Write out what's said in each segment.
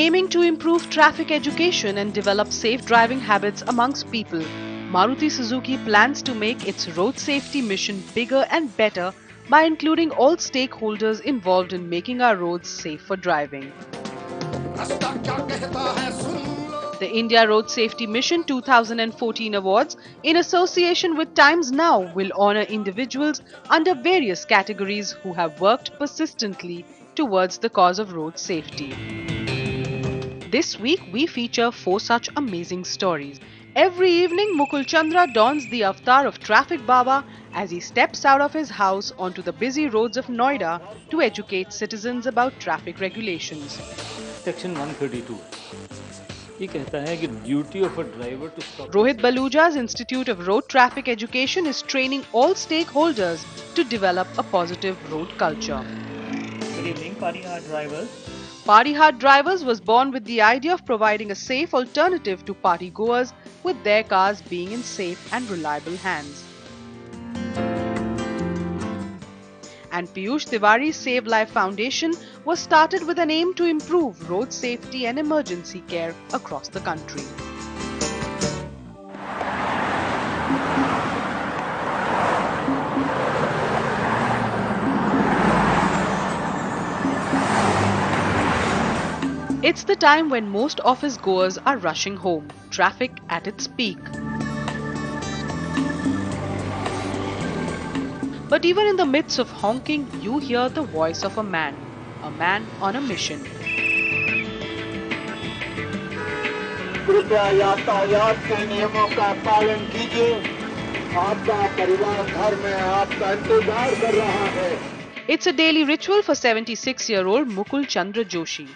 Aiming to improve traffic education and develop safe driving habits amongst people, Maruti Suzuki plans to make its road safety mission bigger and better by including all stakeholders involved in making our roads safe for driving. The India Road Safety Mission 2014 Awards, in association with Times Now, will honor individuals under various categories who have worked persistently towards the cause of road safety. This week, we feature 4 such amazing stories. Every evening, Mukul Chandra dons the avatar of Traffic Baba as he steps out of his house onto the busy roads of Noida to educate citizens about traffic regulations. Section 132 ये कहता है कि duty of a driver to stop. Rohit Baluja's Institute of Road Traffic Education is training all stakeholders to develop a positive road culture. Good evening, Party Hard drivers. Party Hard Drivers was born with the idea of providing a safe alternative to party goers, with their cars being in safe and reliable hands. And Piyush Tiwari's Save Life Foundation was started with an aim to improve road safety and emergency care across the country. It's the time when most office goers are rushing home, traffic at its peak. But even in the midst of honking, you hear the voice of a man on a mission. कृपया यातायात के नियमों का पालन कीजिए। आपका परिवार घर में आपका इंतजार कर रहा है। It's a daily ritual for 76-year-old Mukul Chandra Joshi.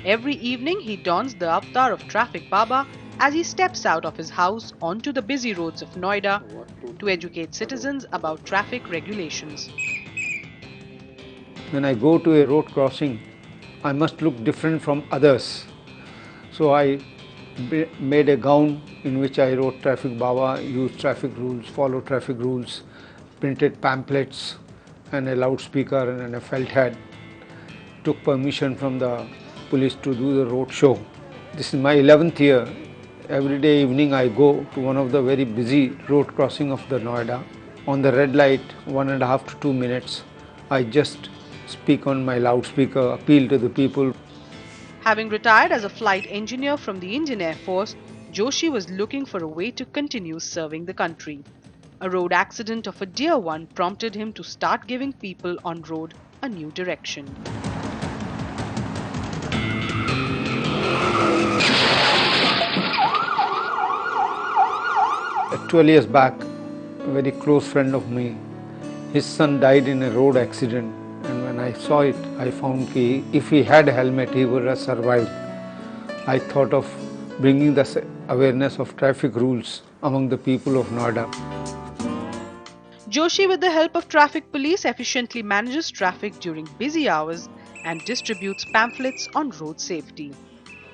Every evening, he dons the avatar of Traffic Baba as he steps out of his house onto the busy roads of Noida to educate citizens about traffic regulations. When I go to a road crossing, I must look different from others. So I made a gown in which I wrote Traffic Baba, used traffic rules, follow traffic rules, printed pamphlets and a loudspeaker and a felt hat. Took permission from the police to do the road show. This is my 11th year. Every day evening I go to one of the very busy road crossing of the Noida. On the red light, 1.5 to 2 minutes, I just speak on my loudspeaker, appeal to the people. Having retired as a flight engineer from the Indian Air Force, Joshi was looking for a way to continue serving the country. A road accident of a dear one prompted him to start giving people on road a new direction. 12 years back, a very close friend of me, his son died in a road accident, and when I saw it, I found that if he had a helmet, he would have survived. I thought of bringing the awareness of traffic rules among the people of Noida. Joshi, with the help of traffic police, efficiently manages traffic during busy hours and distributes pamphlets on road safety.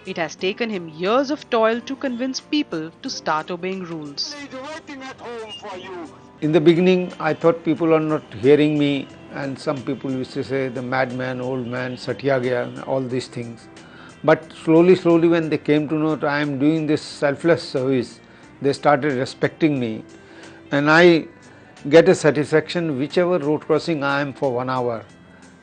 It has taken him years of toil to convince people to start obeying rules. In the beginning, I thought people are not hearing me, and some people used to say the madman, old man, satya gaya, all these things. But slowly, when they came to know that I am doing this selfless service, they started respecting me, and I get a satisfaction whichever road crossing I am for 1 hour.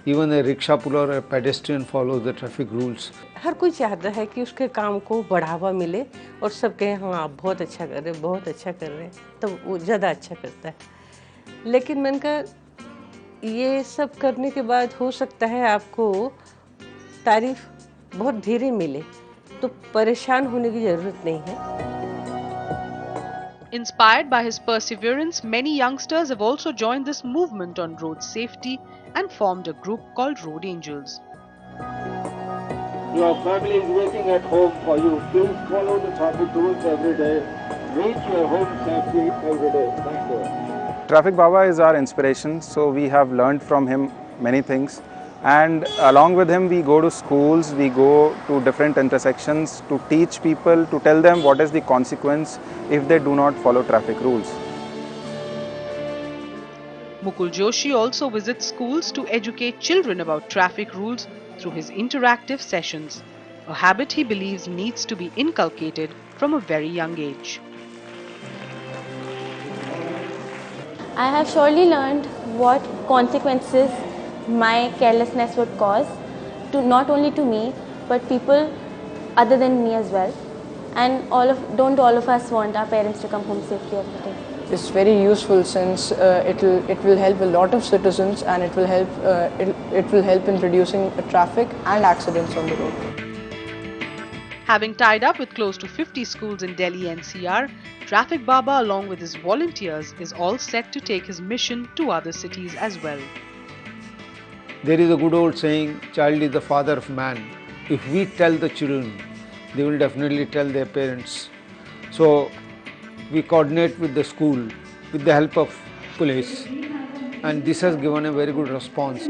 Even a rickshaw puller or a pedestrian follows the traffic rules. हर कोई चाहता है कि उसके काम को बढ़ावा मिले और सब कहें हाँ आप बहुत अच्छा कर रहे हैं, बहुत अच्छा कर रहे हैं, तो वो ज़्यादा अच्छा करता है। लेकिन मैंने कहा ये सब करने के बाद हो सकता है आपको तारीफ बहुत धीरे मिले, तो परेशान होने की ज़रूरत नहीं है। Inspired by his perseverance, many youngsters have also joined this movement on road safety and formed a group called Road Angels. Your family is waiting at home for you. Please follow the traffic rules every day. Reach your home safely every day. Thank you. Traffic Baba is our inspiration, so we have learned from him many things. And along with him, we go to schools, we go to different intersections to teach people, to tell them what is the consequence if they do not follow traffic rules. Mukul Joshi also visits schools to educate children about traffic rules through his interactive sessions, a habit he believes needs to be inculcated from a very young age. I have surely learned what consequences my carelessness would cause, to not only to me but people other than me as well. And don't all of us want our parents to come home safely every day. It's very useful since it will help a lot of citizens, and it will help in reducing traffic and accidents on the road. Having tied up with close to 50 schools in Delhi NCR, Traffic Baba along with his volunteers is all set to take his mission to other cities as well. There is a good old saying, child is the father of man. If we tell the children, they will definitely tell their parents. So we coordinate with the school with the help of police, and this has given a very good response.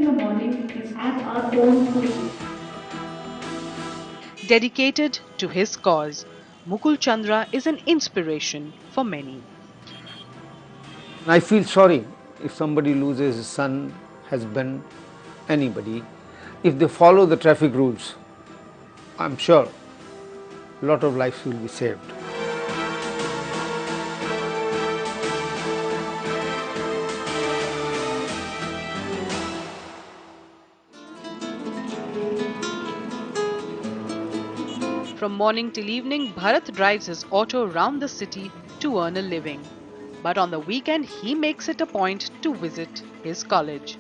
Dedicated to his cause, Mukul Chandra is an inspiration for many. I feel sorry if somebody loses his son, husband, anybody. If they follow the traffic rules, I'm sure a lot of lives will be saved. From morning till evening, Bharat drives his auto around the city to earn a living. But on the weekend, he makes it a point to visit his college.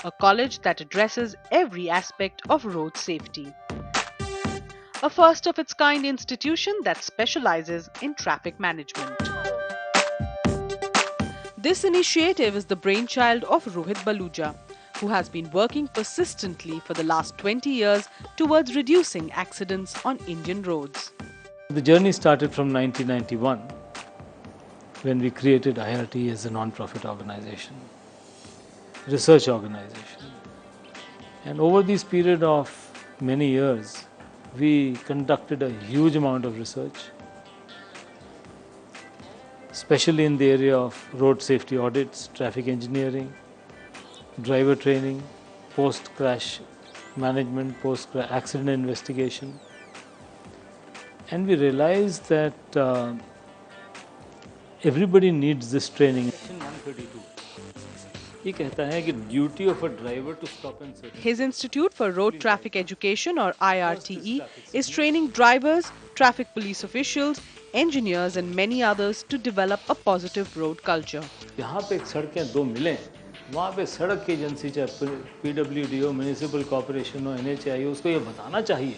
A college that addresses every aspect of road safety. A first of its kind institution that specializes in traffic management. This initiative is the brainchild of Rohit Baluja, who has been working persistently for the last 20 years towards reducing accidents on Indian roads. The journey started from 1991 when we created IRT as a non-profit organization, research organization. And over this period of many years, we conducted a huge amount of research, especially in the area of road safety audits, traffic engineering, driver training, post-crash management, post-accident investigation. And we realized that everybody needs this training. Section 132. ये कहता है कि duty of a driver to stop and search. His Institute for Road Traffic Education, or IRTE, is training drivers, traffic police officials, engineers and many others to develop a positive road culture. यहाँ पे सड़कें दो मिलें, वहाँ पे सड़क की agency चाहे PWD हो, म्यूनिसिपल कॉर्पोरेशन हो, NHAI हो, उसको ये बताना चाहिए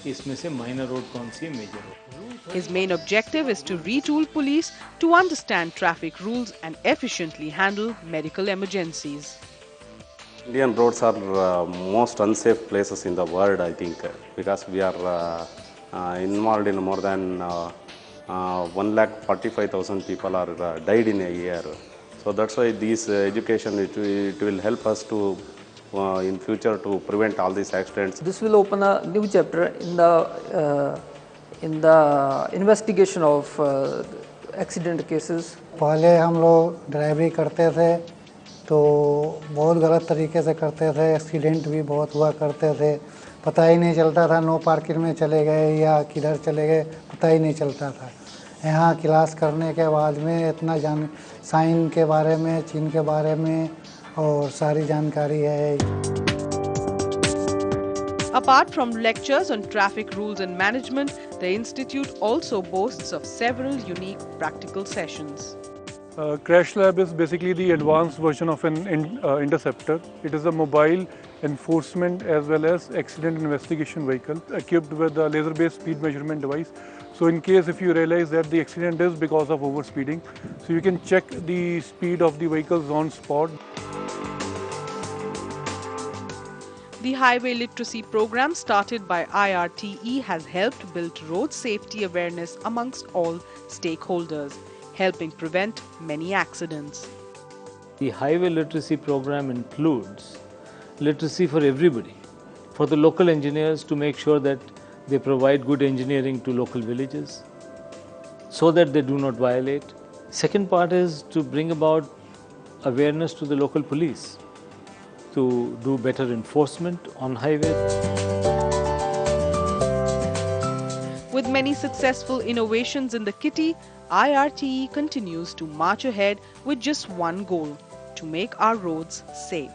कि इसमें से माइनर रोड कौन सी मेजर हो. His main objective is to retool police to understand traffic rules and efficiently handle medical emergencies. Indian roads are most unsafe places in the world, I think, because we are involved in more than 1,45,000 people are died in a year. So that's why this education it will help us to in future to prevent all these accidents. This will open a new chapter in the investigation of accident cases. पहले हम लोग ड्राइवरी करते थे तो बहुत गलत तरीके से करते थे, एक्सीडेंट भी बहुत हुआ करते थे, पता ही नहीं चलता था, नो पार्किंग में चले गए या किधर चले गए पता ही नहीं चलता था. यहाँ क्लास करने के बाद में इतना साइन के बारे में, चीन के बारे में और सारी जानकारी है. Apart from lectures on traffic rules and management, the institute also boasts of several unique practical sessions. Crash Lab is basically the advanced version of an interceptor. It is a mobile enforcement as well as accident investigation vehicle equipped with a laser-based speed measurement device So in case if you realize that the accident is because of overspeeding, so you can check the speed of the vehicles on spot. The Highway Literacy program started by IRTE has helped build road safety awareness amongst all stakeholders, helping prevent many accidents. The Highway Literacy program includes literacy for everybody, for the local engineers to make sure that they provide good engineering to local villages so that they do not violate. Second part is to bring about awareness to the local police to do better enforcement on highways. With many successful innovations in the kitty, IRTE continues to march ahead with just one goal: to make our roads safe.